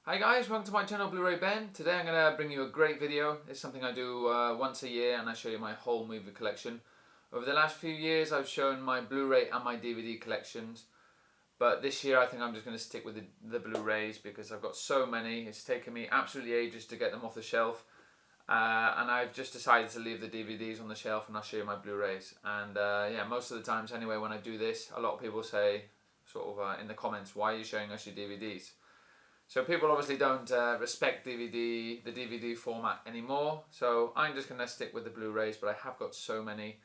Hi guys, welcome to my channel Blu-ray Ben. Today I'm going to bring you a great video. It's something I do once a year and I show you my whole movie collection. Over the last few years I've shown my Blu-ray and my DVD collections. But this year I think I'm just going to stick with the Blu-rays because I've got so many. It's taken me absolutely ages to get them off the shelf. And I've just decided to leave the DVDs on the shelf and I'll show you my Blu-rays. And yeah, most of the times anyway when I do this, a lot of people say in the comments, why are you showing us your DVDs? So people obviously don't respect the DVD format anymore. So I'm just going to stick with the Blu-rays, but I have got so many.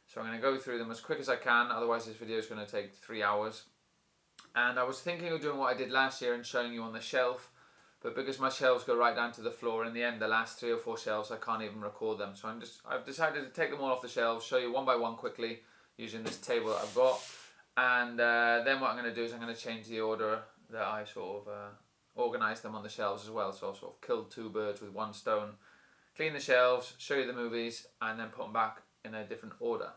So I'm going to go through them as quick as I can, otherwise this video is going to take 3 hours. And I was thinking of doing what I did last year and showing you on the shelf, but because my shelves go right down to the floor, in the end the last 3 or 4 shelves I can't even record them. So I've decided to take them all off the shelves, show you one by one quickly using this table that I've got. And then what I'm going to do is I'm going to change the order that I organise them on the shelves as well, so I'll kill 2 birds with 1 stone, clean the shelves, show you the movies, and then put them back in a different order.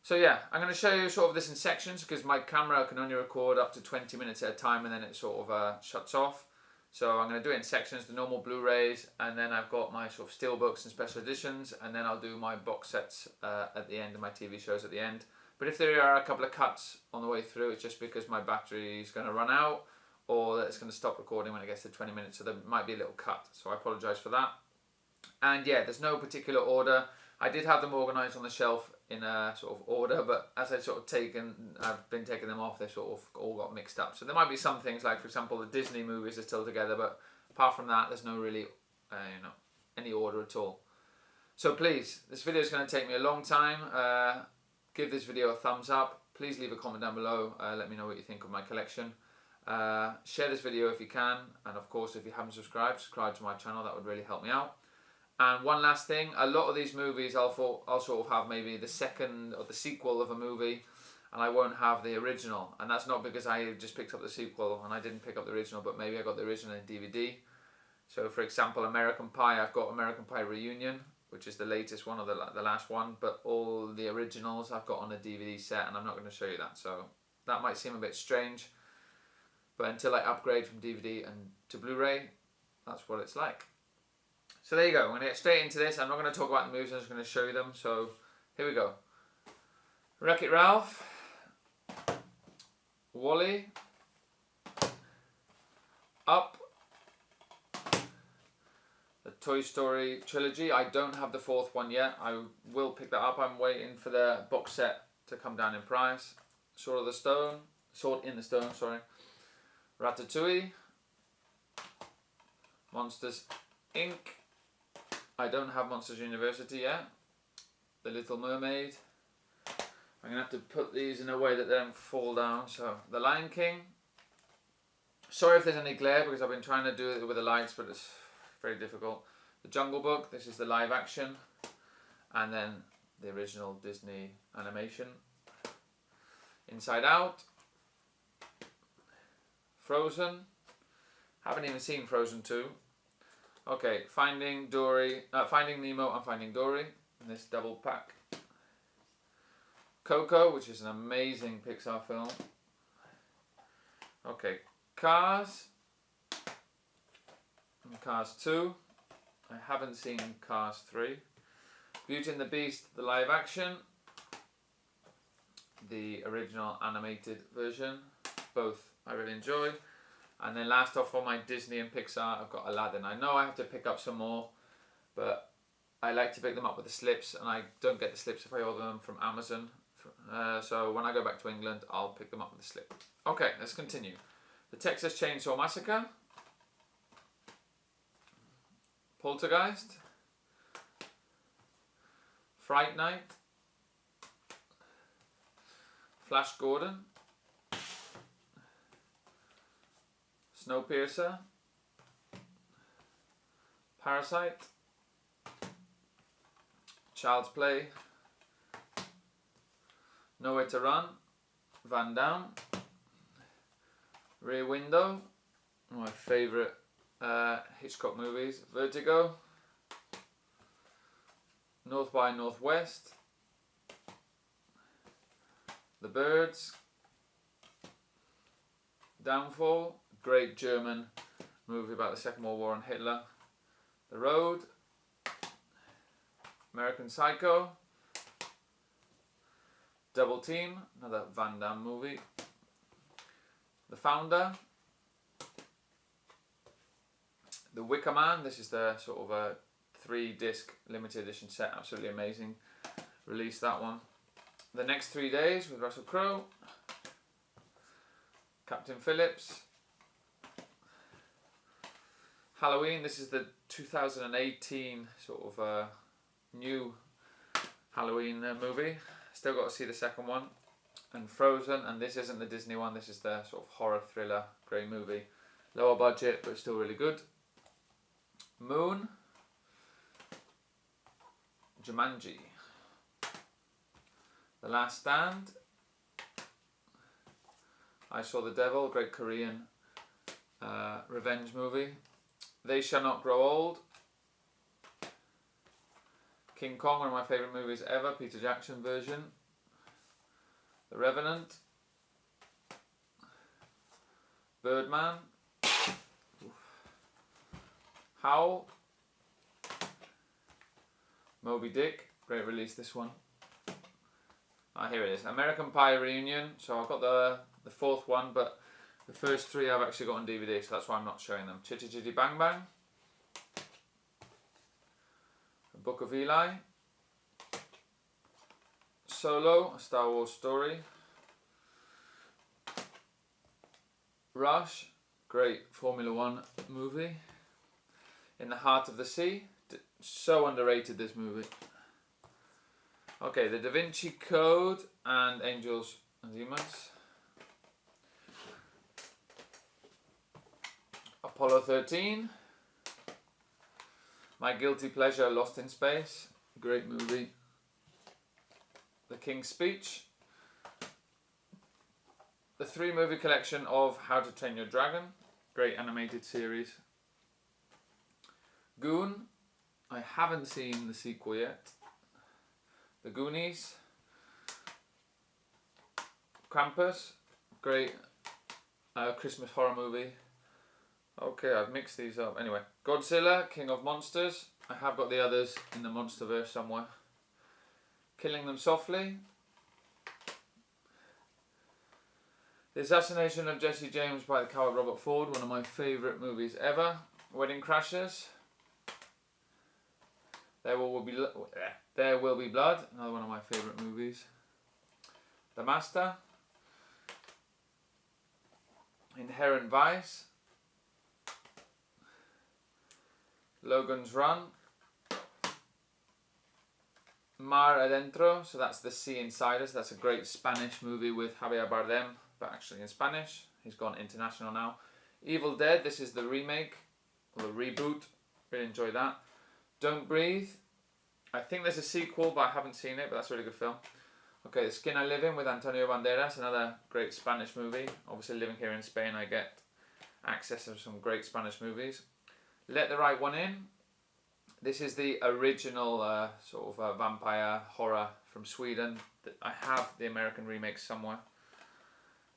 So yeah, I'm going to show you this in sections because my camera can only record up to 20 minutes at a time and then it shuts off. So I'm going to do it in sections, the normal Blu-rays, and then I've got my steelbooks and special editions, and then I'll do my box sets at the end of my TV shows at the end. But if there are a couple of cuts on the way through, it's just because my battery is going to run out, or that it's going to stop recording when it gets to 20 minutes, so there might be a little cut, so I apologise for that. And yeah, there's no particular order. I did have them organised on the shelf in a order, but as I've been taking them off, they all got mixed up. So there might be some things, like for example the Disney movies are still together, but apart from that there's no really any order at all. So please, this video is going to take me a long time. Give this video a thumbs up. Please leave a comment down below. Let me know what you think of my collection. Share this video if you can, and of course if you haven't subscribed to my channel, that would really help me out. And one last thing, a lot of these movies I'll have maybe the second or the sequel of a movie, and I won't have the original, and that's not because I just picked up the sequel and I didn't pick up the original, but maybe I got the original in DVD. So for example, American Pie, I've got American Pie Reunion, which is the latest one or the last one, but all the originals I've got on a DVD set, and I'm not going to show you that, so that might seem a bit strange. But until I upgrade from DVD and to Blu-ray, that's what it's like. So there you go. I'm going to get straight into this. I'm not going to talk about the movies, I'm just going to show you them. So here we go. Wreck-It Ralph, Wall-E, Up, the Toy Story Trilogy. I don't have the 4th one yet. I will pick that up. I'm waiting for the box set to come down in price. Sword in the Stone, sorry. Ratatouille, Monsters Inc. I don't have Monsters University yet. The Little Mermaid. I'm going to have to put these in a way that they don't fall down. So, The Lion King. Sorry if there's any glare because I've been trying to do it with the lights, but it's very difficult. The Jungle Book, this is the live action. And then the original Disney animation. Inside Out. Frozen. Haven't even seen Frozen 2. Okay, Finding Nemo and Finding Dory in this double pack. Coco, which is an amazing Pixar film. Okay, Cars. And Cars 2. I haven't seen Cars 3. Beauty and the Beast, the live action. The original animated version. Both I really enjoy. And then last off for my Disney and Pixar, I've got Aladdin. I know I have to pick up some more, but I like to pick them up with the slips, and I don't get the slips if I order them from Amazon. So when I go back to England, I'll pick them up with the slip. Okay, let's continue. The Texas Chainsaw Massacre. Poltergeist. Fright Night. Flash Gordon. Snowpiercer, Parasite, Child's Play, Nowhere to Run, Van Damme, Rear Window, one of my favourite Hitchcock movies, Vertigo, North by Northwest, The Birds, Downfall, great German movie about the Second World War and Hitler. The Road, American Psycho, Double Team, another Van Damme movie. The Founder, The Wicker Man, this is the sort of a 3-disc limited edition set, absolutely amazing. Released that one. The Next 3 Days with Russell Crowe, Captain Phillips. Halloween, this is the 2018 sort of new Halloween movie. Still got to see the second one. And Frozen, and this isn't the Disney one, this is the sort of horror thriller, great movie. Lower budget, but still really good. Moon, Jumanji, The Last Stand, I Saw the Devil, great Korean revenge movie. They Shall Not Grow Old, King Kong, one of my favourite movies ever, Peter Jackson version. The Revenant, Birdman, Howl, Moby Dick, great release this one. Here it is, American Pie Reunion. So I've got the fourth one, but the first 3 I've actually got on DVD, so that's why I'm not showing them. Chitty Chitty Bang Bang, The Book of Eli, Solo, a Star Wars story. Rush, great Formula 1 movie. In the Heart of the Sea, so underrated this movie. Okay, The Da Vinci Code and Angels and Demons. Apollo 13. My Guilty Pleasure, Lost in Space, great movie. The King's Speech. The 3-movie collection of How to Train Your Dragon, great animated series. Goon, I haven't seen the sequel yet. The Goonies. Krampus, great Christmas horror movie. Okay, I've mixed these up. Anyway, Godzilla, King of Monsters. I have got the others in the Monsterverse somewhere. Killing Them Softly. The Assassination of Jesse James by the coward Robert Ford, one of my favourite movies ever. Wedding Crashers. There Will Be Blood, another one of my favourite movies. The Master. Inherent Vice. Logan's Run. Mar Adentro, so that's The Sea Inside Us. That's a great Spanish movie with Javier Bardem, but actually in Spanish. He's gone international now. Evil Dead, this is the remake, or the reboot. Really enjoyed that. Don't Breathe. I think there's a sequel, but I haven't seen it, but that's a really good film. Okay, The Skin I Live In with Antonio Banderas, another great Spanish movie. Obviously living here in Spain, I get access to some great Spanish movies. Let the Right One In. This is the original sort of vampire horror from Sweden. I have the American remake somewhere.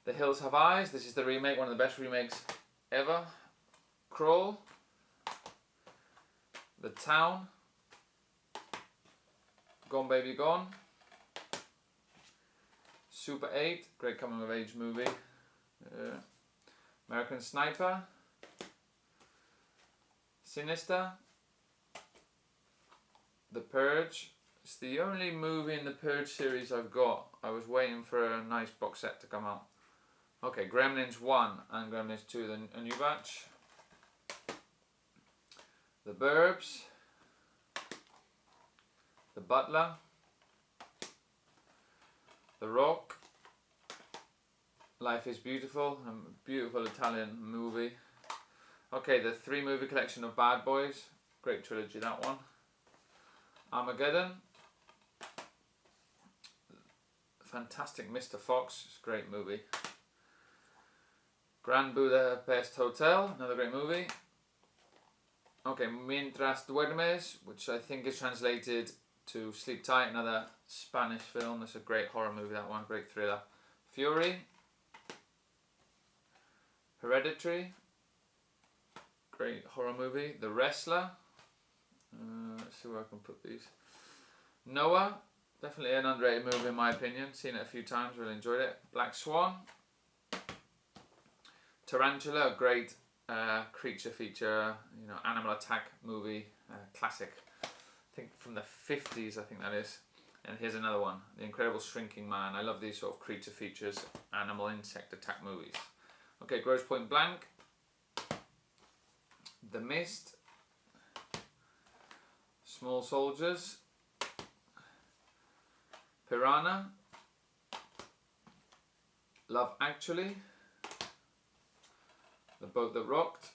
The Hills Have Eyes. This is the remake, one of the best remakes ever. Crawl. The Town. Gone Baby Gone. Super 8, great coming of age movie. American Sniper. Sinister. The Purge. It's the only movie in the Purge series I've got. I was waiting for a nice box set to come out. Okay, Gremlins 1 and Gremlins 2, a new batch. The Burbs. The Butler. The Rock. Life is Beautiful, a beautiful Italian movie. Okay, the 3-movie collection of Bad Boys. Great trilogy, that one. Armageddon. Fantastic Mr. Fox, it's a great movie. Grand Budapest Hotel, another great movie. Okay, Mientras Duermes, which I think is translated to Sleep Tight, another Spanish film. It's a great horror movie, that one, great thriller. Fury. Hereditary. great horror movie. The Wrestler. Let's see where I can put these. Noah, definitely an underrated movie in my opinion. Seen it a few times, really enjoyed it. Black Swan. Tarantula, a great creature feature, animal attack movie, classic. I think from the 50s, I think that is. And here's another one, The Incredible Shrinking Man. I love these sort of creature features, animal insect attack movies. Okay, Grosse Pointe Blank. The Mist. Small Soldiers. Piranha. Love Actually. The Boat That Rocked.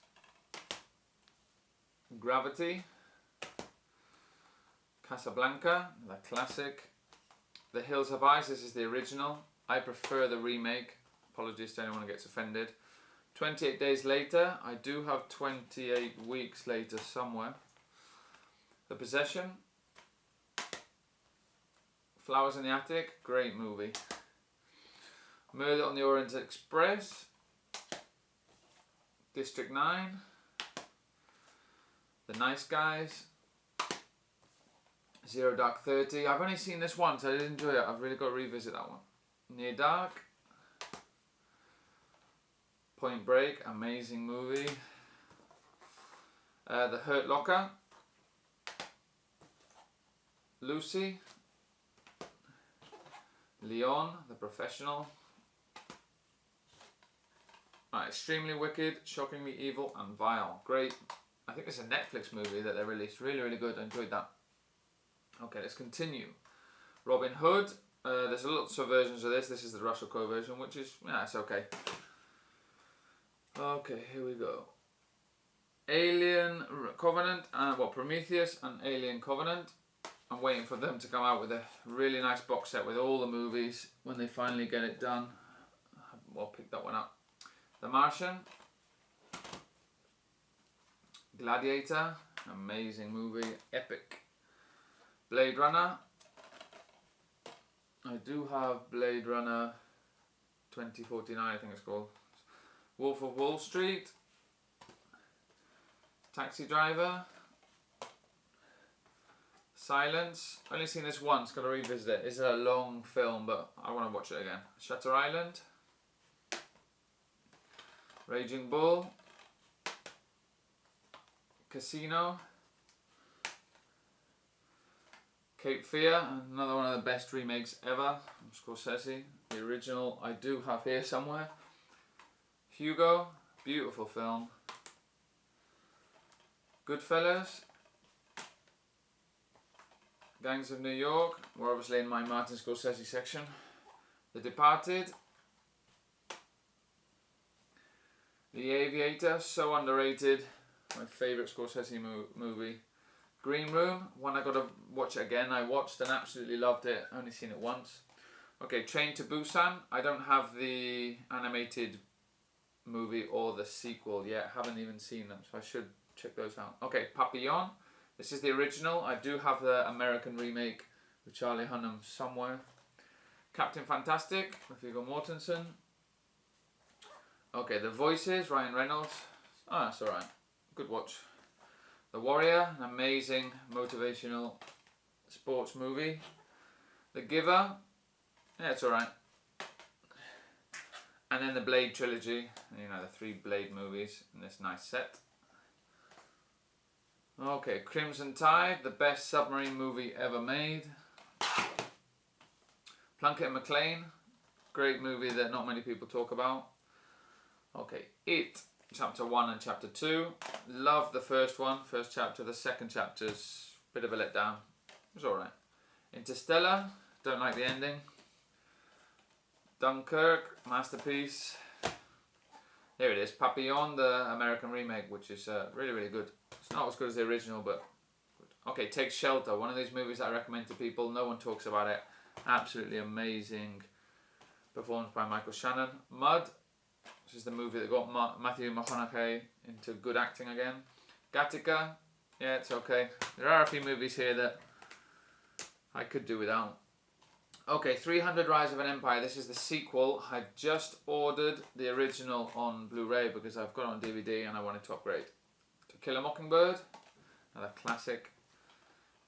Gravity. Casablanca, the classic. The Hills Have Eyes, this is the original. I prefer the remake. Apologies to anyone who gets offended. 28 Days Later. I do have 28 Weeks Later somewhere. The Possession. Flowers in the Attic, great movie. Murder on the Orient Express. District 9. The Nice Guys. Zero Dark 30. I've only seen this once, I did enjoy it. I've really got to revisit that one. Near Dark. Point Break, amazing movie. The Hurt Locker. Lucy. Leon, The Professional. Extremely Wicked, Shockingly Evil and Vile. Great. I think it's a Netflix movie that they released. Really, really good. I enjoyed that. Okay, let's continue. Robin Hood. There's lots of versions of this. This is the Russell Crowe version, which is, it's okay. Okay, here we go. Alien Covenant, Prometheus and Alien Covenant. I'm waiting for them to come out with a really nice box set with all the movies when they finally get it done. I'll pick that one up. The Martian. Gladiator, amazing movie, epic. Blade Runner. I do have Blade Runner 2049, I think it's called. Wolf of Wall Street. Taxi Driver. Silence. Only seen this once, gotta revisit it. It's a long film, but I want to watch it again. Shutter Island. Raging Bull. Casino. Cape Fear, another one of the best remakes ever from Scorsese. The original I do have here somewhere. Hugo, beautiful film. Goodfellas. Gangs of New York, we're obviously in my Martin Scorsese section. The Departed. The Aviator, so underrated. My favourite Scorsese movie. Green Room, one I got to watch again. I watched and absolutely loved it. Only seen it once. Okay, Train to Busan. I don't have the animated movie or the sequel yet. Haven't even seen them, so I should check those out. Okay, Papillon. This is the original. I do have the American remake with Charlie Hunnam somewhere. Captain Fantastic with Viggo Mortensen. Okay, The Voices, Ryan Reynolds. That's alright. Good watch. The Warrior, an amazing motivational sports movie. The Giver, it's alright. And then the Blade Trilogy, the 3 Blade movies in this nice set. Okay, Crimson Tide, the best submarine movie ever made. Plunkett and McLean, great movie that not many people talk about. Okay, It, Chapter 1 and Chapter 2. Love the first one, first chapter. The second chapter's a bit of a letdown. It was alright. Interstellar, don't like the ending. Dunkirk, masterpiece. Here it is, Papillon, the American remake, which is really, really good. It's not as good as the original, but good. Okay, Take Shelter, one of these movies that I recommend to people. No one talks about it. Absolutely amazing performance by Michael Shannon. Mud, this is the movie that got Matthew McConaughey into good acting again. Gattaca, yeah, it's okay. There are a few movies here that I could do without. Okay, 300 Rise of an Empire. This is the sequel. I just ordered the original on Blu-ray because I've got it on DVD and I wanted to upgrade. To Kill a Mockingbird, another classic.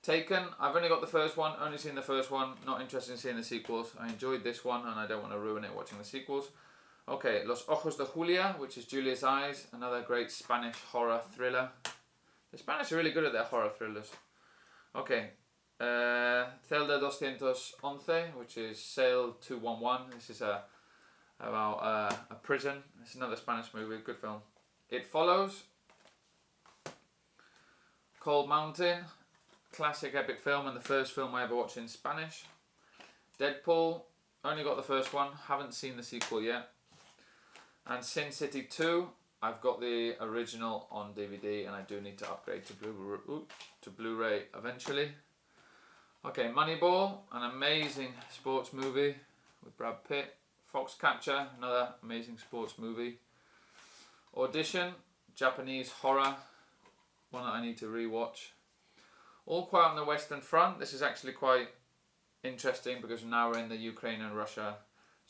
Taken, I've only got the first one, only seen the first one, not interested in seeing the sequels. I enjoyed this one and I don't want to ruin it watching the sequels. Okay, Los Ojos de Julia, which is Julia's Eyes, another great Spanish horror thriller. The Spanish are really good at their horror thrillers. Okay, Celda 211, which is Cell 211. This is about a prison. It's another Spanish movie, good film. It Follows, Cold Mountain, classic epic film and the first film I ever watched in Spanish. Deadpool, only got the first one, haven't seen the sequel yet. And Sin City 2, I've got the original on DVD and I do need to upgrade to Blu-ray eventually. Okay, Moneyball, an amazing sports movie with Brad Pitt. Foxcatcher, another amazing sports movie. Audition, Japanese horror, one that I need to rewatch. All Quiet on the Western Front, this is actually quite interesting because now we're in the Ukraine and Russia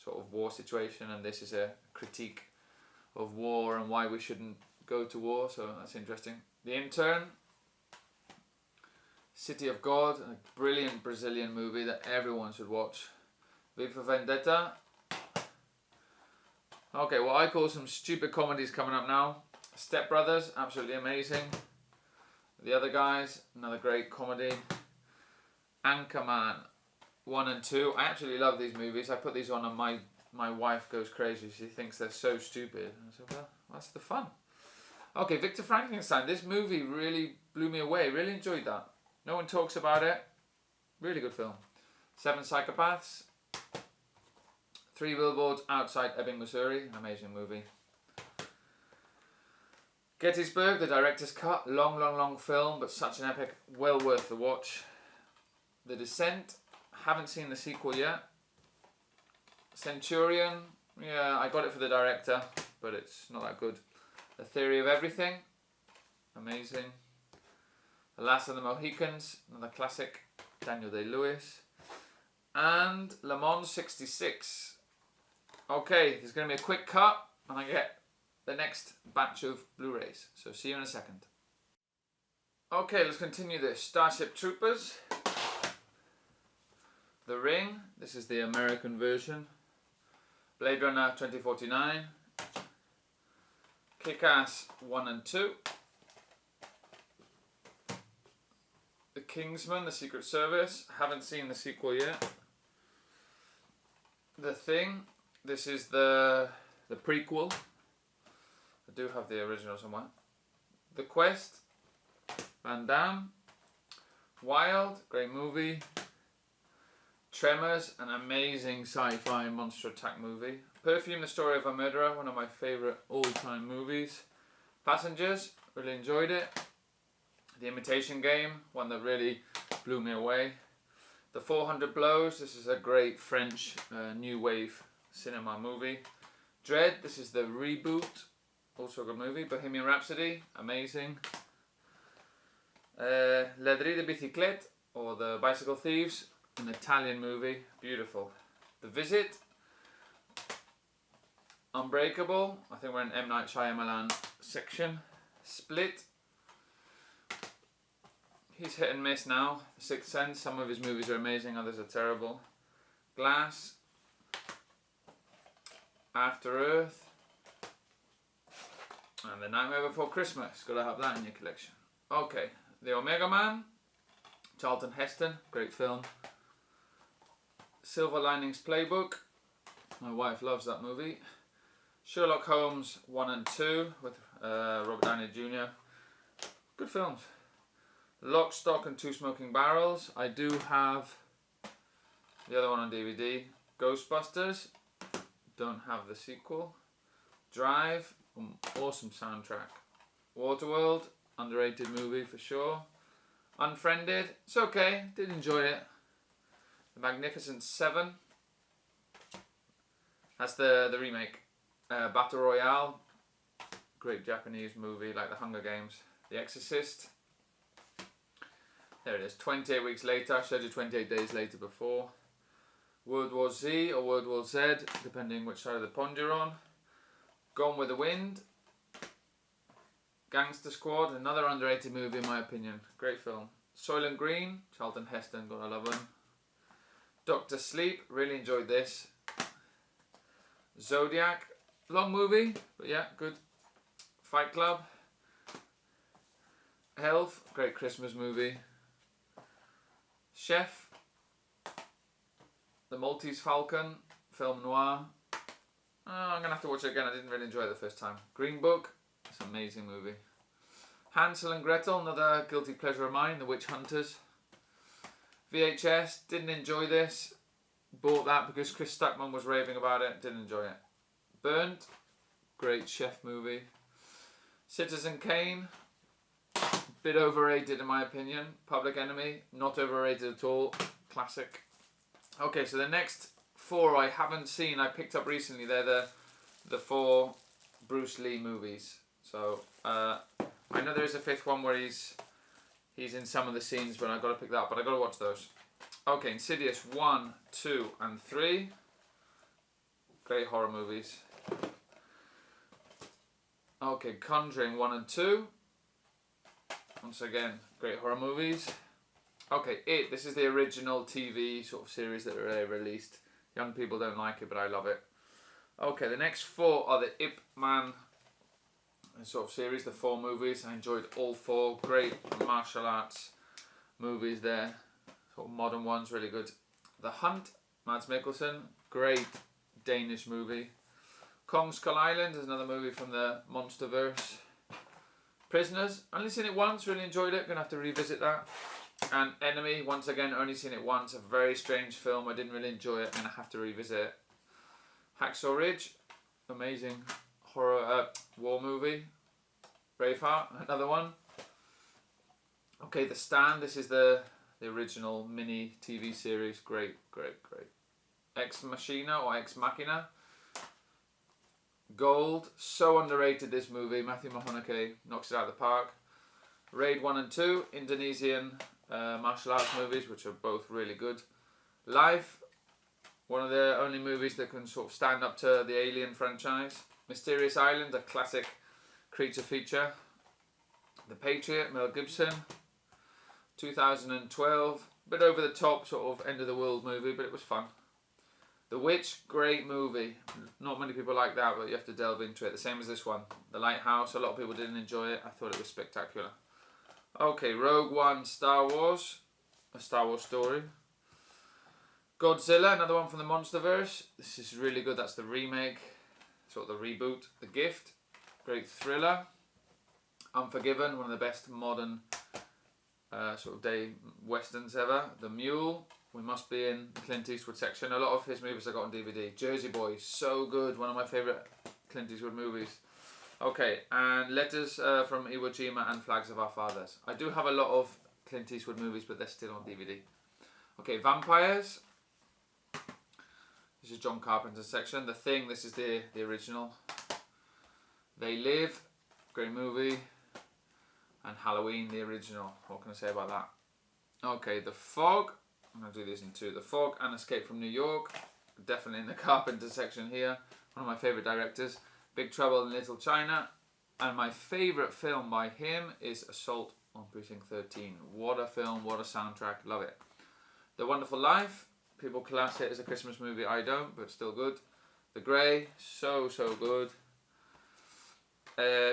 sort of war situation and this is a critique of war and why we shouldn't go to war, so that's interesting. The Intern, City of God, a brilliant Brazilian movie that everyone should watch. V for Vendetta. Okay, well I call some stupid comedies coming up now. Step Brothers, absolutely amazing. The Other Guys, another great comedy. Anchorman 1 and 2. I absolutely love these movies. I put these on and my wife goes crazy. She thinks they're so stupid. And I said, well, that's the fun. Okay, Victor Frankenstein. This movie really blew me away. Really enjoyed that. No one talks about it. Really good film. 7 Psychopaths. 3 Billboards Outside Ebbing, Missouri. An amazing movie. Gettysburg, the director's cut. Long film, but such an epic. Well worth the watch. The Descent. Haven't seen the sequel yet. Centurion. Yeah, I got it for the director, but it's not that good. The Theory of Everything. Amazing. The Last of the Mohicans. Another classic. Daniel Day-Lewis. And Le Mans 66. Okay, there's going to be a quick cut and I get the next batch of Blu-rays. So see you in a second. Okay, let's continue this. Starship Troopers. The Ring. This is the American version. Blade Runner 2049. Kick-Ass 1 and 2. The Kingsman, The Secret Service. Haven't seen the sequel yet. The Thing. This is the prequel. I do have the original somewhere. The Quest. Van Damme. Wild, great movie. Tremors, an amazing sci-fi monster attack movie. Perfume, The Story of a Murderer, one of my favourite all-time movies. Passengers, really enjoyed it. The Imitation Game, one that really blew me away. The 400 Blows, this is a great French new wave cinema movie. Dread, this is the reboot, also a good movie. Bohemian Rhapsody, amazing. Ladri de Biciclette, or The Bicycle Thieves, an Italian movie, beautiful. The Visit, Unbreakable, I think we're in M. Night Shyamalan section. Split, he's hit and miss now. The Sixth Sense, some of his movies are amazing, others are terrible. Glass, After Earth, and The Nightmare Before Christmas, gotta have that in your collection. Okay, The Omega Man, Charlton Heston, great film. Silver Linings Playbook, my wife loves that movie. Sherlock Holmes 1 and 2 with Robert Downey Jr. Good films. Lock, Stock and Two Smoking Barrels. I do have the other one on DVD. Ghostbusters. Don't have the sequel. Drive. Awesome soundtrack. Waterworld. Underrated movie for sure. Unfriended. It's okay. Did enjoy it. The Magnificent Seven. That's the remake. Battle Royale. Great Japanese movie like The Hunger Games. The Exorcist. There it is. 28 weeks later. I showed you 28 days later before. World War Z or World War Z, depending which side of the pond you're on. Gone with the Wind. Gangster Squad, another underrated movie in my opinion. Great film. Soylent Green, Charlton Heston, gotta love him. Doctor Sleep, really enjoyed this. Zodiac, long movie, but yeah, good. Fight Club. Health, great Christmas movie. Chef, The Maltese Falcon, film noir. I'm gonna have to watch it again. I didn't really enjoy it the first time. Green Book, it's an amazing movie. Hansel and Gretel, another guilty pleasure of mine. The Witch Hunters. VHS, didn't enjoy this. Bought that because Chris Stuckman was raving about it. Didn't enjoy it. Burnt, great chef movie. Citizen Kane, bit overrated in my opinion. Public Enemy, not overrated at all. Classic. Okay, so the next 4 I haven't seen, I picked up recently. They're the 4 Bruce Lee movies. So I know there's a 5th one where he's in some of the scenes, but I've got to pick that up. But I've got to watch those. Okay, Insidious 1, 2, and 3. Great horror movies. Okay, Conjuring 1 and 2. Once again, great horror movies. Okay, It. This is the original TV sort of series that they released. Young people don't like it, but I love it. Okay, the next 4 are the Ip Man sort of series, the 4 movies. I enjoyed all 4. Great martial arts movies there. Sort of modern ones, really good. The Hunt, Mads Mikkelsen. Great Danish movie. Kong Skull Island is another movie from the Monsterverse. Prisoners, only seen it once, really enjoyed it. Gonna have to revisit that. And Enemy, once again, only seen it once. A very strange film. I didn't really enjoy it. I'm gonna have to revisit it. Hacksaw Ridge, amazing horror war movie. Braveheart, another one. Okay, The Stand. This is the original mini TV series. Great. Ex Machina or Ex Machina. Gold, so underrated this movie. Matthew McConaughey knocks it out of the park. Raid 1 and 2, Indonesian martial arts movies, which are both really good. Life, one of the only movies that can sort of stand up to the Alien franchise. Mysterious Island, a classic creature feature. The Patriot, Mel Gibson. 2012, bit over the top, sort of end of the world movie, but it was fun. The Witch, great movie. Not many people like that, but you have to delve into it. The same as this one. The Lighthouse, a lot of people didn't enjoy it. I thought it was spectacular. Okay, Rogue One, Star Wars. A Star Wars story. Godzilla, another one from the Monsterverse. This is really good. That's the remake, sort of the reboot. The Gift, great thriller. Unforgiven, one of the best modern sort of day westerns ever. The Mule. We must be in the Clint Eastwood section. A lot of his movies I got on DVD. Jersey Boys, so good. One of my favourite Clint Eastwood movies. Okay, and Letters from Iwo Jima and Flags of Our Fathers. I do have a lot of Clint Eastwood movies, but they're still on DVD. Okay, Vampires. This is John Carpenter's section. The Thing, this is the original. They Live, great movie. And Halloween, the original. What can I say about that? Okay, The Fog. I'm going to do these in 2. The Fog and Escape from New York. Definitely in the Carpenter section here. One of my favourite directors. Big Trouble in Little China. And my favourite film by him is Assault on Precinct 13. What a film, what a soundtrack. Love it. The Wonderful Life. People class it as a Christmas movie. I don't, but still good. The Grey. So good.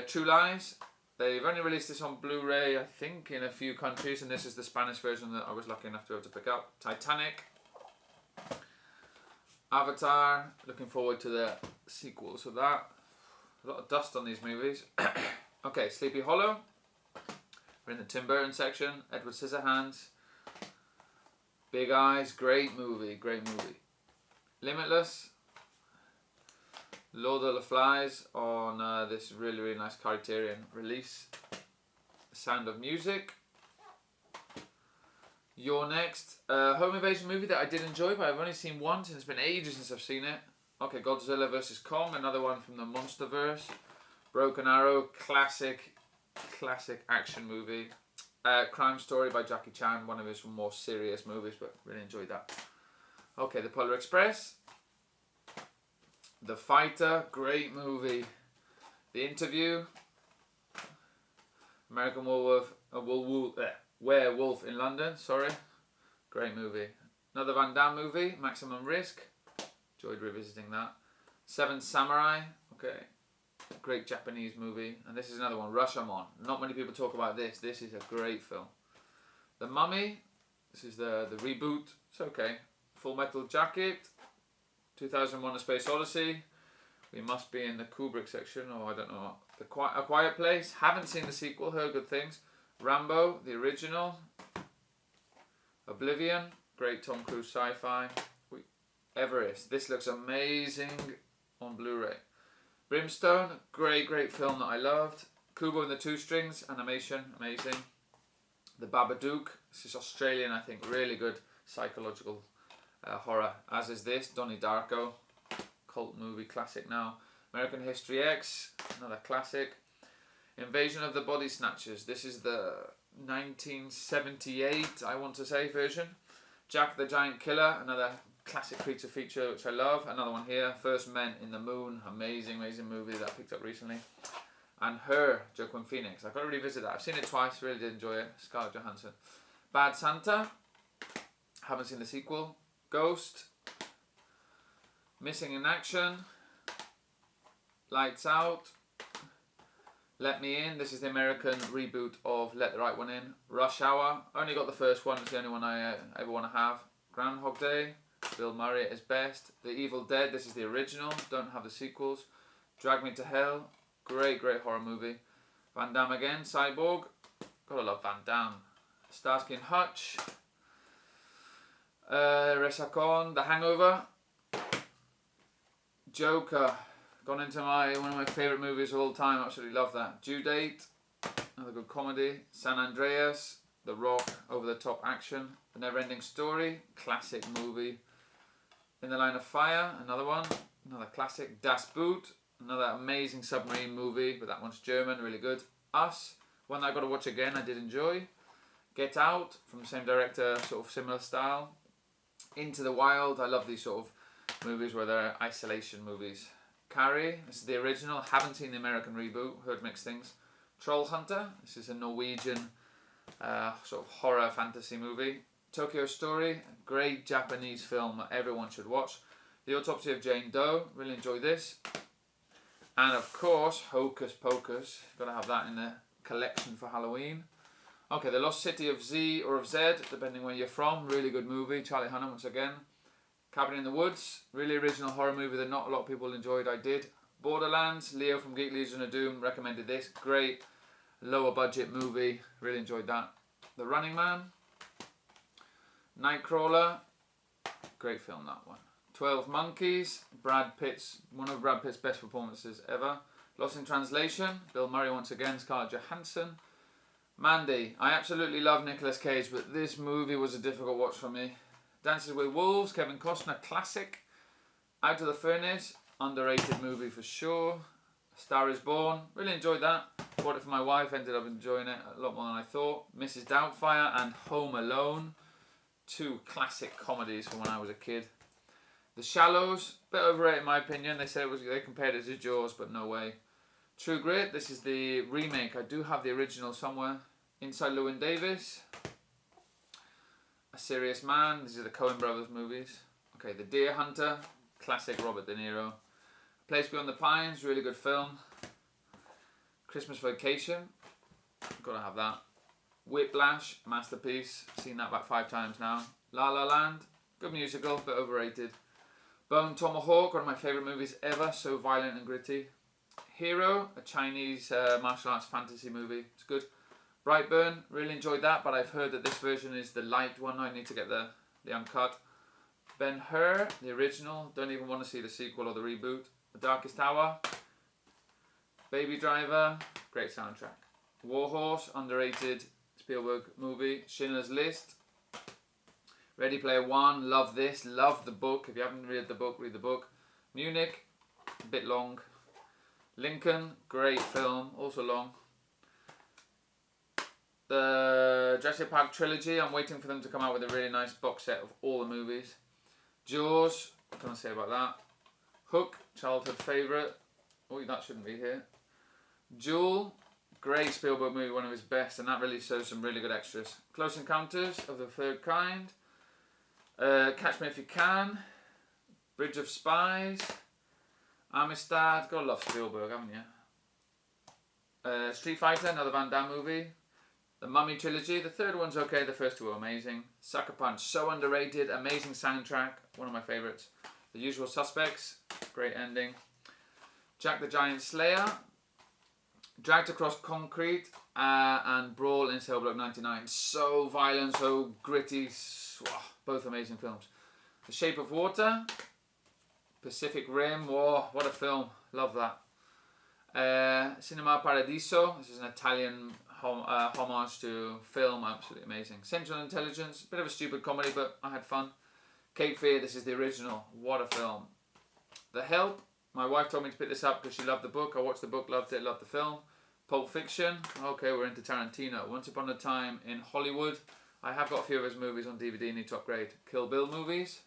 True Lies. They've only released this on Blu-ray, I think, in a few countries, and this is the Spanish version that I was lucky enough to be able to pick up. Titanic. Avatar. Looking forward to the sequels of that. A lot of dust on these movies. Okay, Sleepy Hollow. We're in the Tim Burton section. Edward Scissorhands. Big Eyes. Great movie. Limitless. Lord of the Flies on this really nice Criterion release. Sound of Music. You're Next. Home invasion movie that I did enjoy, but I've only seen once and it's been ages since I've seen it. Okay, Godzilla vs. Kong, another one from the Monsterverse. Broken Arrow, classic action movie. Crime Story by Jackie Chan, one of his more serious movies, but really enjoyed that. Okay, The Polar Express. The Fighter, great movie. The Interview. American Werewolf in London, sorry. Great movie. Another Van Damme movie, Maximum Risk. Enjoyed revisiting that. Seven Samurai, okay. Great Japanese movie. And this is another one, Rashomon. Not many people talk about this. This is a great film. The Mummy, this is the reboot. It's okay. Full Metal Jacket. 2001 A Space Odyssey. We must be in the Kubrick section, or I don't know. A Quiet Place. Haven't seen the sequel, heard good things. Rambo, the original. Oblivion, great Tom Cruise sci-fi. Everest, this looks amazing on Blu-ray. Brimstone, great film that I loved. Kubo and the Two Strings, animation, amazing. The Babadook, this is Australian, I think, really good psychological horror. As is this, Donnie Darko, cult movie, classic now. American History X, another classic. Invasion of the Body Snatchers, this is the 1978, I want to say, version. Jack the Giant Killer, another classic creature feature which I love. Another one here, First Men in the Moon, amazing movie that I picked up recently. And Her, Joaquin Phoenix, I've got to revisit that. I've seen it twice, really did enjoy it. Scarlett Johansson. Bad Santa, haven't seen the sequel. Ghost, Missing in Action, Lights Out, Let Me In, this is the American reboot of Let the Right One In. Rush Hour, only got the first one, it's the only one I ever want to have. Groundhog Day, Bill Murray at his best. The Evil Dead, this is the original, don't have the sequels. Drag Me to Hell, great horror movie. Van Damme again, Cyborg, gotta love Van Damme. Starsky and Hutch, Resacon, The Hangover, Joker, gone into one of my favourite movies of all time, absolutely love that. Due Date, another good comedy. San Andreas, The Rock, over-the-top action. The Never-Ending Story, classic movie. In the Line of Fire, another one, another classic. Das Boot, another amazing submarine movie, but that one's German, really good. Us, one that I got to watch again, I did enjoy. Get Out, from the same director, sort of similar style. Into the Wild, I love these sort of movies where they're isolation movies. Carrie, this is the original, haven't seen the American reboot, heard mixed things. Troll Hunter, this is a Norwegian sort of horror fantasy movie. Tokyo Story, great Japanese film that everyone should watch. The Autopsy of Jane Doe, really enjoy this. And of course, Hocus Pocus, gotta have that in the collection for Halloween. Okay, The Lost City of Z or of Z, depending where you're from, really good movie. Charlie Hunnam once again. Cabin in the Woods, really original horror movie that not a lot of people enjoyed, I did. Borderlands, Leo from Geek Legion of Doom recommended this, great lower budget movie, really enjoyed that. The Running Man, Nightcrawler, great film that one. 12 Monkeys, one of Brad Pitt's best performances ever. Lost in Translation, Bill Murray once again, Scarlett Johansson. Mandy, I absolutely love Nicolas Cage, but this movie was a difficult watch for me. Dances with Wolves, Kevin Costner, classic. Out of the Furnace, underrated movie for sure. A Star is Born, really enjoyed that. Bought it for my wife, ended up enjoying it a lot more than I thought. Mrs. Doubtfire and Home Alone, two classic comedies from when I was a kid. The Shallows, bit overrated in my opinion. They compared it to Jaws, but no way. True Grit, this is the remake. I do have the original somewhere. Inside Llewyn Davis. A Serious Man, these are the Coen Brothers movies. Okay, The Deer Hunter, classic Robert De Niro. Place Beyond the Pines, really good film. Christmas Vacation, gotta have that. Whiplash, masterpiece, seen that about 5 times now. La La Land, good musical, but overrated. Bone Tomahawk, one of my favourite movies ever, so violent and gritty. Hero, a Chinese martial arts fantasy movie, it's good. Brightburn, really enjoyed that, but I've heard that this version is the light one, I need to get the uncut. Ben-Hur, the original, don't even want to see the sequel or the reboot. The Darkest Hour, Baby Driver, great soundtrack. Warhorse, underrated Spielberg movie. Schindler's List, Ready Player One, love this, love the book. If you haven't read the book, read the book. Munich, a bit long. Lincoln, great film, also long. The Jurassic Park trilogy, I'm waiting for them to come out with a really nice box set of all the movies. Jaws, what can I say about that? Hook, childhood favourite. Oh, that shouldn't be here. Jewel, Great Spielberg movie, one of his best, and that really shows some really good extras. Close Encounters of the Third Kind, Catch Me If You Can, Bridge of Spies, Amistad. Gotta love Spielberg, haven't you? Street Fighter, another Van Damme movie. The Mummy Trilogy, the third one's okay, the first two are amazing. Sucker Punch, so underrated, amazing soundtrack, one of my favourites. The Usual Suspects, great ending. Jack the Giant Slayer, Dragged Across Concrete, and Brawl in Cell Block 99. So violent, so gritty, both amazing films. The Shape of Water, Pacific Rim, whoa, what a film, love that. Cinema Paradiso, this is an Italian homage to film, absolutely amazing. Central Intelligence, bit of a stupid comedy, but I had fun. Cape Fear, this is the original, what a film. The Help, my wife told me to pick this up because she loved the book. I watched the book, loved it, loved the film. Pulp Fiction, okay, we're into Tarantino. Once Upon a Time in Hollywood, I have got a few of his movies on DVD, need to upgrade. Kill Bill movies.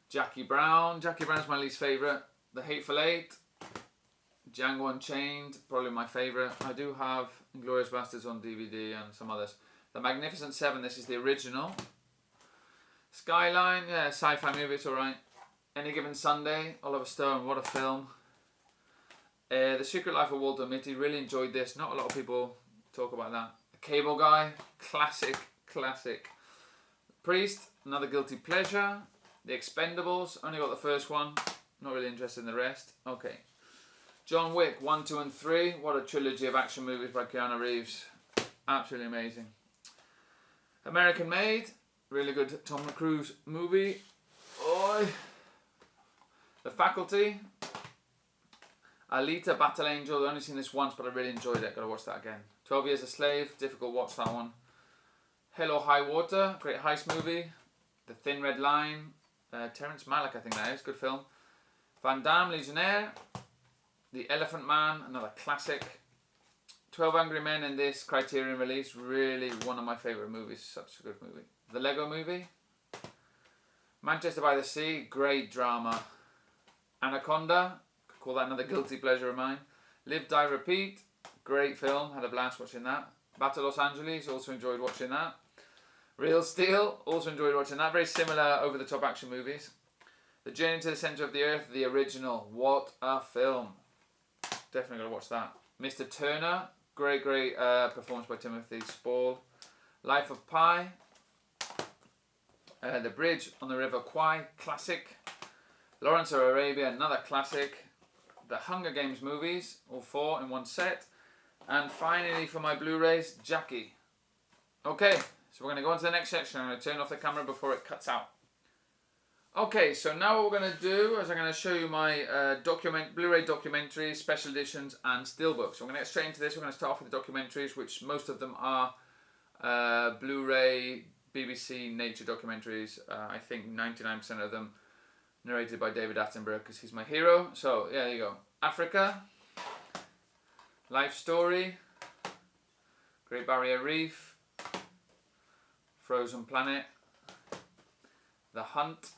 Jackie Brown, Jackie Brown's my least favourite. The Hateful Eight, Django Unchained, probably my favourite. I do have Inglourious Basterds on DVD and some others. The Magnificent Seven, this is the original. Skyline, yeah, sci-fi movie, it's alright. Any Given Sunday, Oliver Stone, what a film. The Secret Life of Walter Mitty, really enjoyed this. Not a lot of people talk about that. The Cable Guy, classic. Priest, another guilty pleasure. The Expendables, only got the first one. Not really interested in the rest. Okay. John Wick, 1, 2 and 3. What a trilogy of action movies by Keanu Reeves. Absolutely amazing. American Made, really good Tom Cruise movie. Oi. The Faculty, Alita, Battle Angel, I've only seen this once but I really enjoyed it, gotta watch that again. 12 Years a Slave, difficult watch that one. Hello High Water, great heist movie. The Thin Red Line, Terrence Malick I think that is, good film. Van Damme, Legionnaire. The Elephant Man, another classic. 12 Angry Men in this Criterion release, really one of my favourite movies, such a good movie. The Lego Movie. Manchester by the Sea, great drama. Anaconda, could call that another guilty pleasure of mine. Live, Die, Repeat, great film, had a blast watching that. Battle Los Angeles, also enjoyed watching that. Real Steel, also enjoyed watching that. Very similar over-the-top action movies. The Journey to the Centre of the Earth, the original, what a film. Definitely gotta watch that. Mr. Turner, great performance by Timothy Spall. Life of Pi. The Bridge on the River Kwai, classic. Lawrence of Arabia, another classic. The Hunger Games movies, all 4 in one set. And finally for my Blu-rays, Jackie. Okay, so we're going to go on to the next section. I'm going to turn off the camera before it cuts out. Okay, so now what we're going to do is I'm going to show you my Blu-ray documentaries, special editions and steelbooks. So we're going to get straight into this. We're going to start off with the documentaries, which most of them are Blu-ray BBC nature documentaries. I think 99% of them narrated by David Attenborough because he's my hero. So yeah, there you go. Africa, Life Story, Great Barrier Reef, Frozen Planet, The Hunt,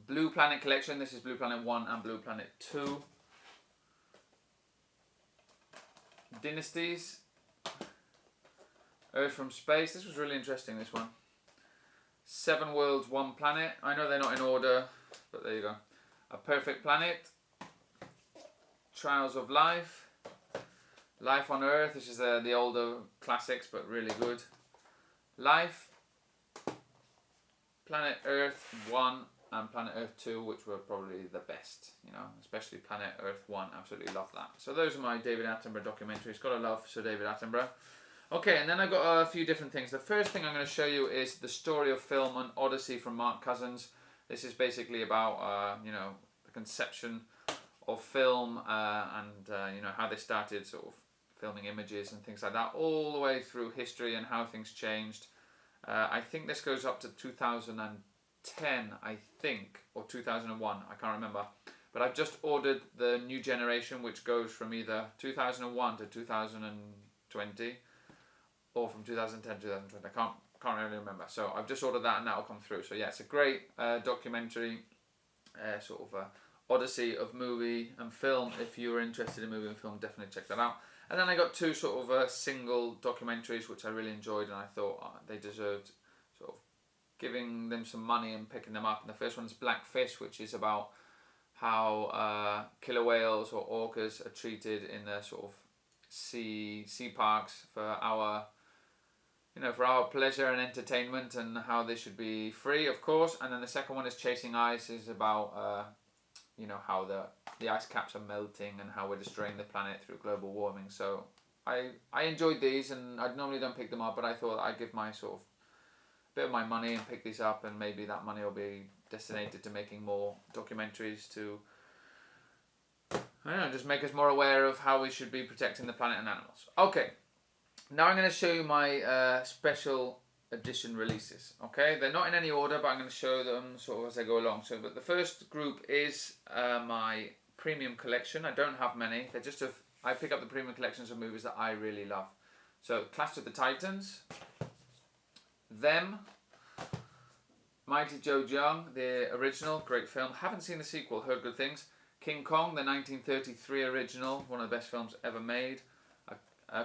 Blue Planet Collection. This is Blue Planet 1 and Blue Planet 2. Dynasties, Earth from Space. This was really interesting, this one. 7 Worlds, 1 Planet. I know they're not in order, but there you go. A Perfect Planet. Trials of Life. Life on Earth. This is the older classics, but really good. Life. Planet Earth 1 and Planet Earth 2, which were probably the best, you know, especially Planet Earth 1. Absolutely love that. So those are my David Attenborough documentaries. Gotta love Sir David Attenborough. Okay, and then I've got a few different things. The first thing I'm going to show you is The Story of Film, an Odyssey from Mark Cousins. This is basically about, you know, the conception of film and you know, how they started sort of filming images and things like that, all the way through history and how things changed. I think this goes up to 2010, I think, or 2001, I can't remember. But I've just ordered the new generation, which goes from either 2001 to 2020, or from 2010 to 2020. I can't really remember. So I've just ordered that and that will come through. So yeah, it's a great documentary, sort of odyssey of movie and film. If you were interested in movie and film, definitely check that out. And then I got two sort of single documentaries which I really enjoyed, and I thought they deserved sort of giving them some money and picking them up. And the first one is Blackfish, which is about how killer whales or orcas are treated in the sort of sea parks for our pleasure and entertainment, and how they should be free, of course. And then the second one is Chasing Ice, is about how the ice caps are melting and how we're destroying the planet through global warming. So I enjoyed these, and I normally don't pick them up, but I thought I'd give my sort of bit of my money and pick these up, and maybe that money will be destinated to making more documentaries to, I don't know, just make us more aware of how we should be protecting the planet and animals. Okay, now I'm going to show you my special edition releases. Okay, they're not in any order, but I'm going to show them sort of as I go along. So, but the first group is my premium collection. I don't have many. They're just I pick up the premium collections of movies that I really love. So, Clash of the Titans, Them, Mighty Joe Young, the original, great film. Haven't seen the sequel, heard good things. King Kong, the 1933 original, one of the best films ever made.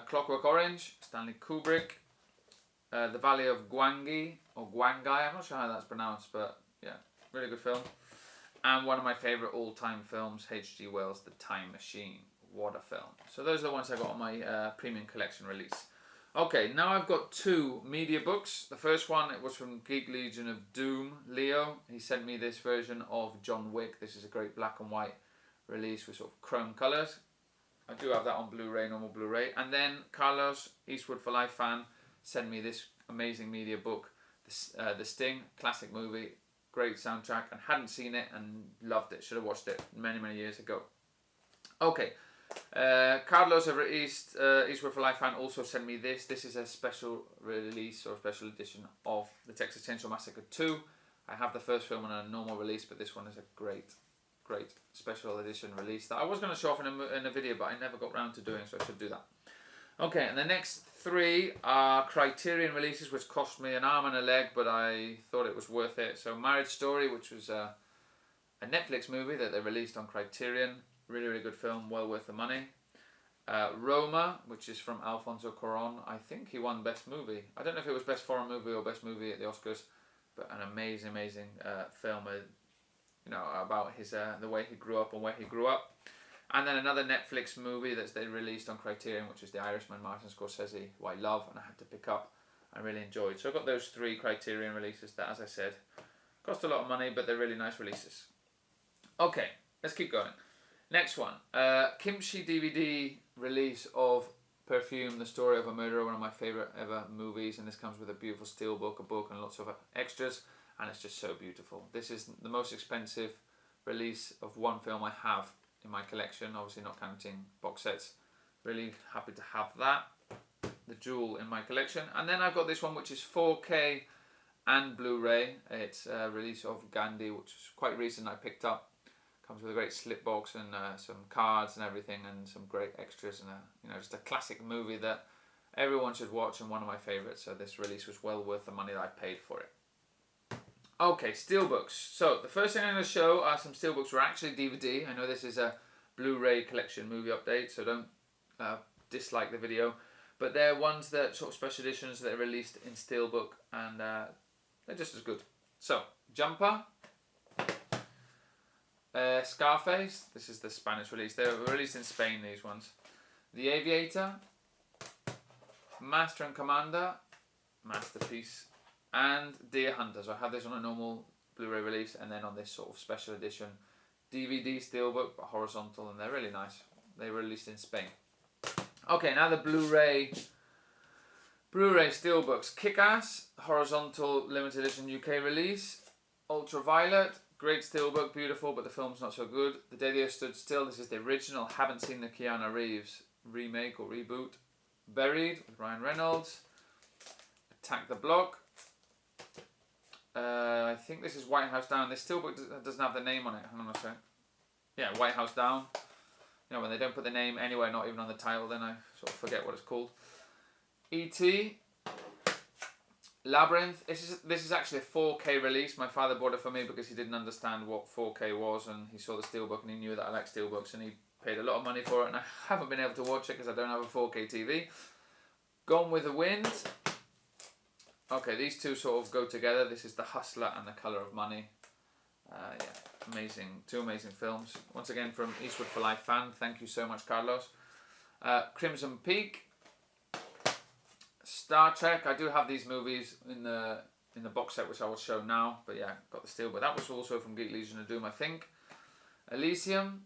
Clockwork Orange, Stanley Kubrick. The Valley of Gwangi, or Gwangai, I'm not sure how that's pronounced, but yeah, really good film. And one of my favourite all-time films, H.G. Wells' The Time Machine. What a film. So those are the ones I got on my premium collection release. Okay, now I've got two media books. The first one, it was from Geek Legion of Doom, Leo. He sent me this version of John Wick. This is a great black and white release with sort of chrome colours. I do have that on Blu-ray, normal Blu-ray. And then Carlos, Eastwood for Life fan, sent me this amazing media book, The Sting, classic movie, great soundtrack, and hadn't seen it and loved it. Should have watched it many, many years ago. Okay. Carlos over Eastwood for Life fan also sent me this. This is a special release or special edition of the Texas Chainsaw Massacre 2. I have the first film on a normal release, but this one is a great special edition release that I was going to show off in a video, but I never got round to doing, so I should do that. Okay, and the next three are Criterion releases, which cost me an arm and a leg, but I thought it was worth it. So Marriage Story, which was a Netflix movie that they released on Criterion. Really, really good film, well worth the money. Roma, which is from Alfonso Cuarón. I think he won Best Movie. I don't know if it was Best Foreign Movie or Best Movie at the Oscars, but an amazing film, about his the way he grew up and where he grew up. And then another Netflix movie that they released on Criterion, which is The Irishman, Martin Scorsese, who I love and I had to pick up. I really enjoyed. So I got those three Criterion releases that, as I said, cost a lot of money, but they're really nice releases. Okay, let's keep going. Next one, Kimchi DVD release of Perfume, The Story of a Murderer, one of my favourite ever movies, and this comes with a beautiful steelbook, a book, and lots of extras, and it's just so beautiful. This is the most expensive release of one film I have in my collection, obviously not counting box sets. Really happy to have that, the jewel in my collection. And then I've got this one which is 4K and Blu-ray. It's a release of Gandhi, which is quite recent. I picked up. Comes with a great slip box and some cards and everything, and some great extras, and just a classic movie that everyone should watch, and one of my favourites. So this release was well worth the money that I paid for it. Okay, steelbooks. So the first thing I'm going to show are some steelbooks were actually DVD. I know this is a Blu-ray collection movie update, so don't dislike the video. But they're ones that sort of special editions that are released in steelbook, and they're just as good. So Jumper. Scarface, this is the Spanish release. They were released in Spain, these ones. The Aviator, Master and Commander, masterpiece, and Deer Hunter. So I have this on a normal Blu-ray release, and then on this sort of special edition DVD steelbook, but horizontal, and they're really nice. They were released in Spain. Okay, now the Blu-ray steelbooks. Kick-Ass, horizontal limited edition UK release. Ultraviolet, great steelbook, beautiful, but the film's not so good. The Day the Earth Stood Still, this is the original. Haven't seen the Keanu Reeves remake or reboot. Buried with Ryan Reynolds. Attack the Block. I think this is White House Down. This steelbook doesn't have the name on it. Hang on a sec. Yeah, White House Down. When they don't put the name anywhere, not even on the title, then I sort of forget what it's called. E.T. Labyrinth. This is actually a 4K release. My father bought it for me because he didn't understand what 4K was, and he saw the steelbook and he knew that I like steelbooks, and he paid a lot of money for it, and I haven't been able to watch it because I don't have a 4K TV. Gone with the Wind. Okay, these two sort of go together. This is The Hustler and The Colour of Money. Yeah, amazing. Two amazing films. Once again from Eastwood for Life fan. Thank you so much, Carlos. Crimson Peak. Star Trek. I do have these movies in the box set, which I will show now. But yeah, got the steelbook. That was also from Geek Legion of Doom, I think. Elysium.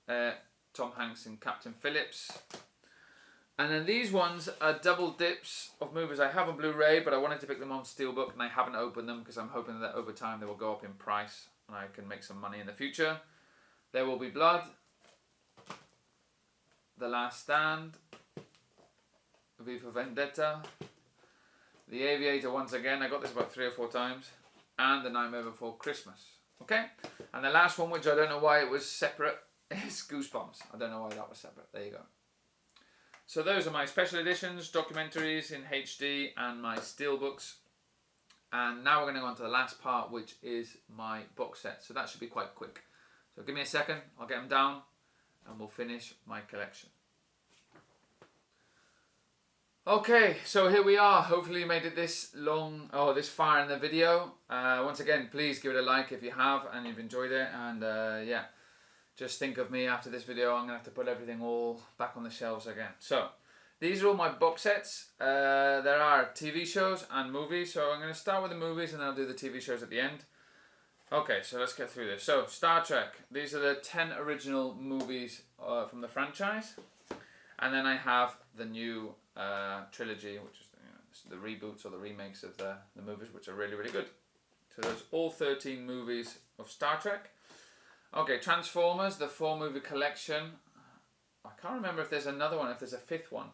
Tom Hanks and Captain Phillips. And then these ones are double dips of movies I have on Blu-ray, but I wanted to pick them on steelbook, and I haven't opened them because I'm hoping that over time they will go up in price and I can make some money in the future. There Will Be Blood. The Last Stand. V for Vendetta. The Aviator once again. I got this about 3 or 4 times. And The Nightmare Before Christmas. Okay? And the last one, which I don't know why it was separate, is Goosebumps. I don't know why that was separate. There you go. So those are my special editions, documentaries in HD, and my steelbooks. And now we're going to go on to the last part, which is my box set. So that should be quite quick. So give me a second, I'll get them down, and we'll finish my collection. Okay, so here we are. Hopefully you made it this long, or this far in the video. Once again, please give it a like if you have and you've enjoyed it. And yeah. Just think of me after this video. I'm going to have to put everything all back on the shelves again. So, these are all my box sets. There are TV shows and movies. So, I'm going to start with the movies and then I'll do the TV shows at the end. Okay, so let's get through this. So, Star Trek. These are the 10 original movies from the franchise. And then I have the new trilogy, which is the reboots or the remakes of the movies, which are really, really good. So, there's all 13 movies of Star Trek. Okay, Transformers, the 4-movie collection. I can't remember if there's another one, if there's a 5th one.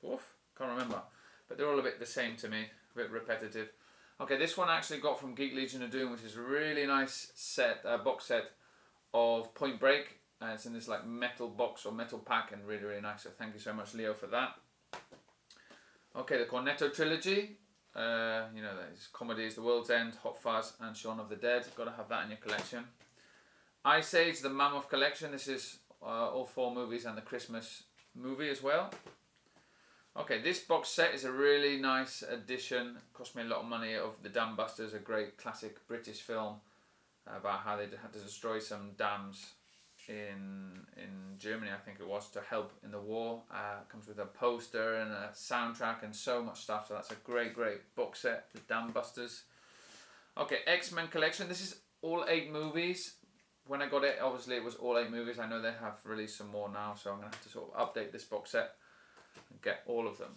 Oof, can't remember. But they're all a bit the same to me, a bit repetitive. Okay, this one I actually got from Geek Legion of Doom, which is a really nice set, box set of Point Break. It's in this like metal box or metal pack, and really, really nice. So thank you so much, Leo, for that. Okay, the Cornetto Trilogy. You know, these comedies, The World's End, Hot Fuzz, and Shaun of the Dead. Got to have that in your collection. Ice Age, the Mammoth Collection. This is all 4 movies and the Christmas movie as well. Okay, this box set is a really nice addition. Cost me a lot of money, of The Dam Busters, a great classic British film about how they had to destroy some dams in Germany, I think it was, to help in the war. Comes with a poster and a soundtrack and so much stuff. So that's a great, great box set, The Dam Busters. Okay, X-Men Collection. This is all 8 movies. When I got it, obviously it was all 8 movies. I know they have released some more now, so I'm going to have to sort of update this box set and get all of them.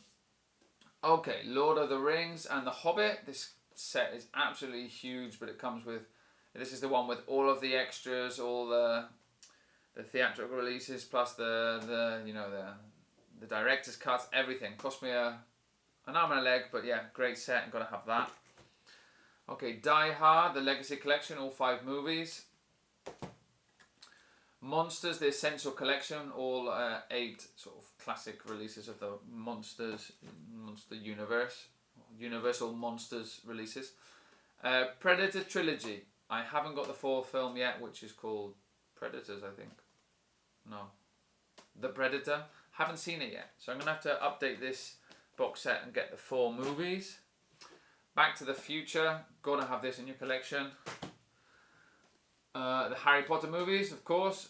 Okay, Lord of the Rings and The Hobbit. This set is absolutely huge, but it comes with, this is the one with all of the extras, all the theatrical releases, plus the director's cuts, everything. Cost me an arm and a leg, but yeah, great set, and got to have that. Okay, Die Hard, the Legacy Collection, all 5 movies. Monsters, the Essential Collection, all 8 sort of classic releases of the Monster Universe, Universal Monsters releases. Predator Trilogy. I haven't got the 4th film yet, which is called Predators, I think. No. The Predator. Haven't seen it yet. So I'm going to have to update this box set and get the 4 movies. Back to the Future. Got to have this in your collection. The Harry Potter movies, of course.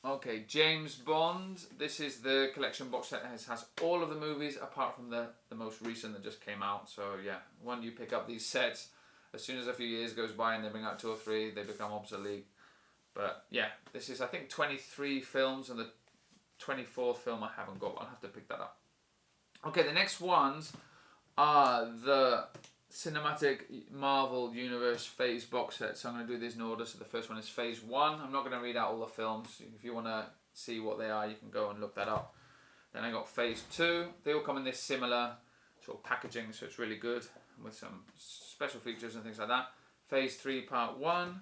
Okay, James Bond. This is the collection box set. It has all of the movies apart from the most recent that just came out. So yeah, when you pick up these sets, as soon as a few years goes by and they bring out 2 or 3, they become obsolete. But yeah, this is I think 23 films, and the 24th film I haven't got. I'll have to pick that up. Okay, the next ones are the Cinematic Marvel Universe Phase box set. So I'm going to do these in order. So the first one is Phase 1. I'm not going to read out all the films. If you want to see what they are, you can go and look that up. Then I got Phase 2. They all come in this similar sort of packaging, so it's really good, with some special features and things like that. Phase 3 Part 1,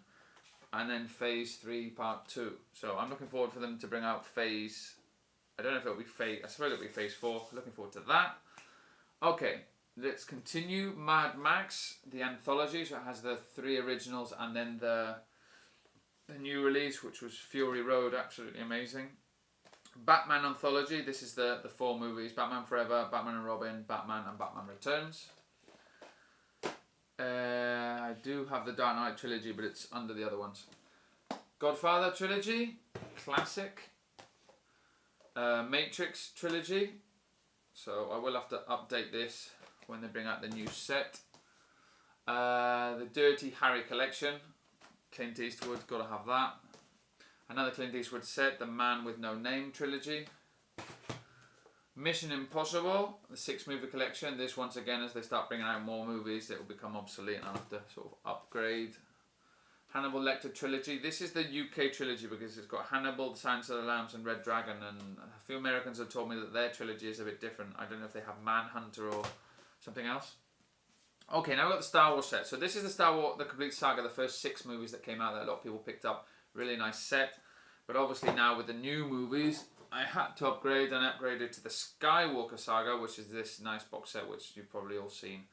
and then Phase 3 Part 2. So I'm looking forward for them to bring out Phase, I don't know if it'll be Phase, I suppose it'll be Phase 4. Looking forward to that. Okay, let's continue. Mad Max, the anthology, so it has the 3 originals and then the new release, which was Fury Road, absolutely amazing. Batman anthology, this is the 4 movies: Batman Forever, Batman and Robin, Batman, and Batman Returns. I do have the Dark Knight trilogy, but it's under the other ones. Godfather trilogy, classic. Matrix trilogy, so I will have to update this when they bring out the new set. The Dirty Harry collection, Clint Eastwood, gotta have that. Another Clint Eastwood set, the Man with No Name trilogy. Mission Impossible, the 6 movie collection. This, once again, as they start bringing out more movies, it will become obsolete and I'll have to sort of upgrade. Hannibal Lecter trilogy. This is the UK trilogy because it's got Hannibal, The Silence of the Lambs, and Red Dragon, and a few Americans have told me that their trilogy is a bit different. I don't know if they have Manhunter or something else. Okay, now we've got the Star Wars set. So this is the Star Wars, the complete saga, the first 6 movies that came out that a lot of people picked up. Really nice set. But obviously now with the new movies, I had to upgrade and upgraded to the Skywalker saga, which is this nice box set, which you've probably all seen.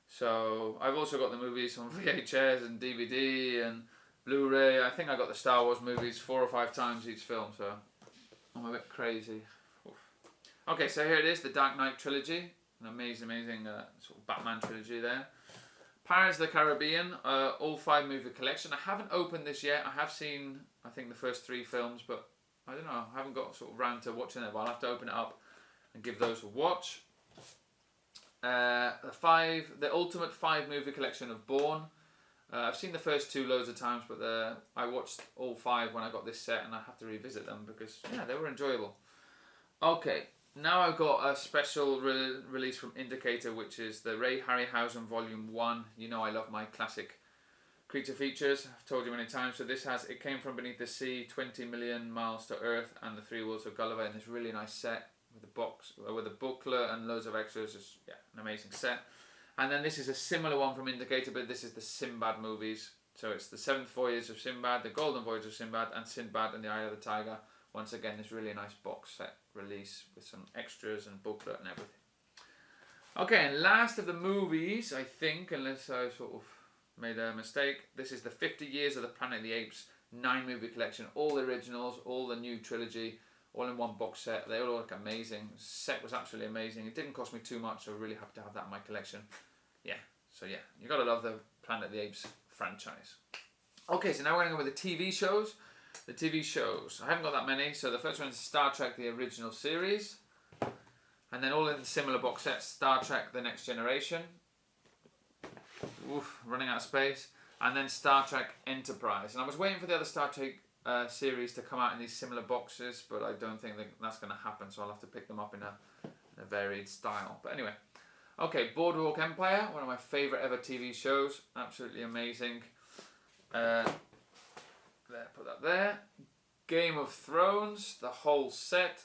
So I've also got the movies on VHS and DVD and Blu-ray. I think I got the Star Wars movies 4 or 5 times each film, so I'm a bit crazy. Oof. Okay, so here it is, the Dark Knight trilogy. An amazing sort of Batman trilogy there. Pirates of the Caribbean, all 5 movie collection. I haven't opened this yet. I have seen, I think, the first 3 films, but I don't know. I haven't got sort of round to watching it, but I'll have to open it up and give those a watch. The ultimate 5 movie collection of Bourne. I've seen the first 2 loads of times, but I watched all 5 when I got this set, and I have to revisit them because they were enjoyable. Okay, now I've got a special release from Indicator, which is the Ray Harryhausen Volume 1. You know I love my classic creature features. I've told you many times. So this has It Came From Beneath the Sea, 20 Million Miles to Earth, and the 3 Worlds of Gulliver in this really nice set. With the box, with a booklet and loads of extras. It's an amazing set. And then this is a similar one from Indicator, but this is the Sinbad movies. So it's the 7th Voyage of Sinbad, the Golden Voyage of Sinbad, and Sinbad and the Eye of the Tiger. Once again, this really nice box set release with some extras and booklet and everything. Okay, and last of the movies, I think, unless I sort of made a mistake, this is the 50 Years of the Planet of the Apes 9 movie collection. All the originals, all the new trilogy, all in one box set. They all look amazing. The set was absolutely amazing. It didn't cost me too much, so I'm really happy to have that in my collection. You gotta love the Planet of the Apes franchise. Okay, so now we're going to go with the TV shows. The TV shows, I haven't got that many. So the first one is Star Trek, the original series. And then all in the similar box sets, Star Trek, the Next Generation. Oof, running out of space. And then Star Trek Enterprise. And I was waiting for the other Star Trek series to come out in these similar boxes, but I don't think that's going to happen, so I'll have to pick them up in a varied style. But anyway, okay, Boardwalk Empire, one of my favourite ever TV shows, absolutely amazing. There, put that there. Game of Thrones, the whole set.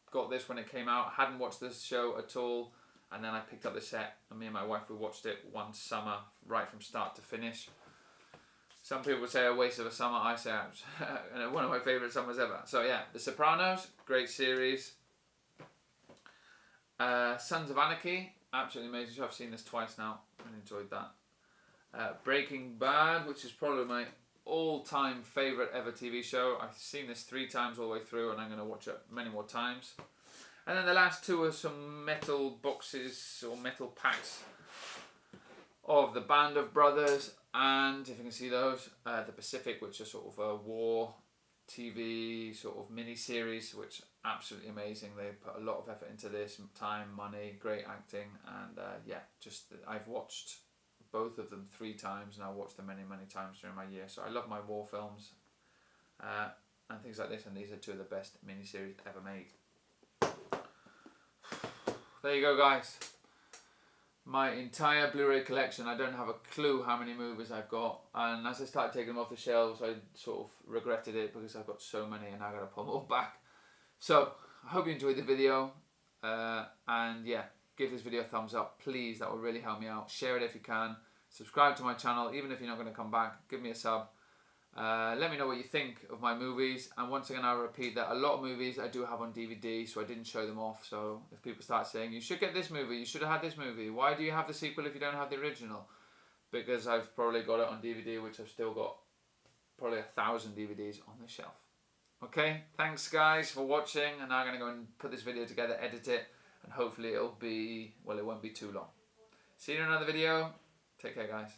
Got this when it came out, hadn't watched this show at all, and then I picked up the set, and me and my wife, we watched it one summer, right from start to finish. Some people would say a waste of a summer. I say one of my favourite summers ever. So yeah, The Sopranos, great series. Sons of Anarchy, absolutely amazing show. I've seen this twice now and enjoyed that. Breaking Bad, which is probably my all-time favourite ever TV show. I've seen this 3 times all the way through, and I'm going to watch it many more times. And then the last 2 are some metal boxes or metal packs of the Band of Brothers, and if you can see those, the Pacific, which are sort of a war TV sort of mini series, which absolutely amazing. They put a lot of effort into this, time, money, great acting, and I've watched both of them 3 times, and I watched them many times during my year. So I love my war films and things like this, and these are 2 of the best mini series ever made. There you go, guys. My entire Blu-ray collection. I don't have a clue how many movies I've got, and as I started taking them off the shelves, I sort of regretted it because I've got so many and now I've got to put them all back. So I hope you enjoyed the video, and give this video a thumbs up, please. That will really help me out. Share it if you can. Subscribe to my channel, even if you're not going to come back. Give me a sub, Let me know what you think of my movies, and once again I'll repeat that a lot of movies I do have on DVD, so I didn't show them off. So if people start saying, you should get this movie, you should have had this movie, why do you have the sequel if you don't have the original? Because I've probably got it on DVD, which I've still got probably 1,000 DVDs on the shelf. Okay, thanks guys for watching, and I'm going to go and put this video together, edit it, and hopefully it'll be, well, it won't be too long. See you in another video. Take care guys.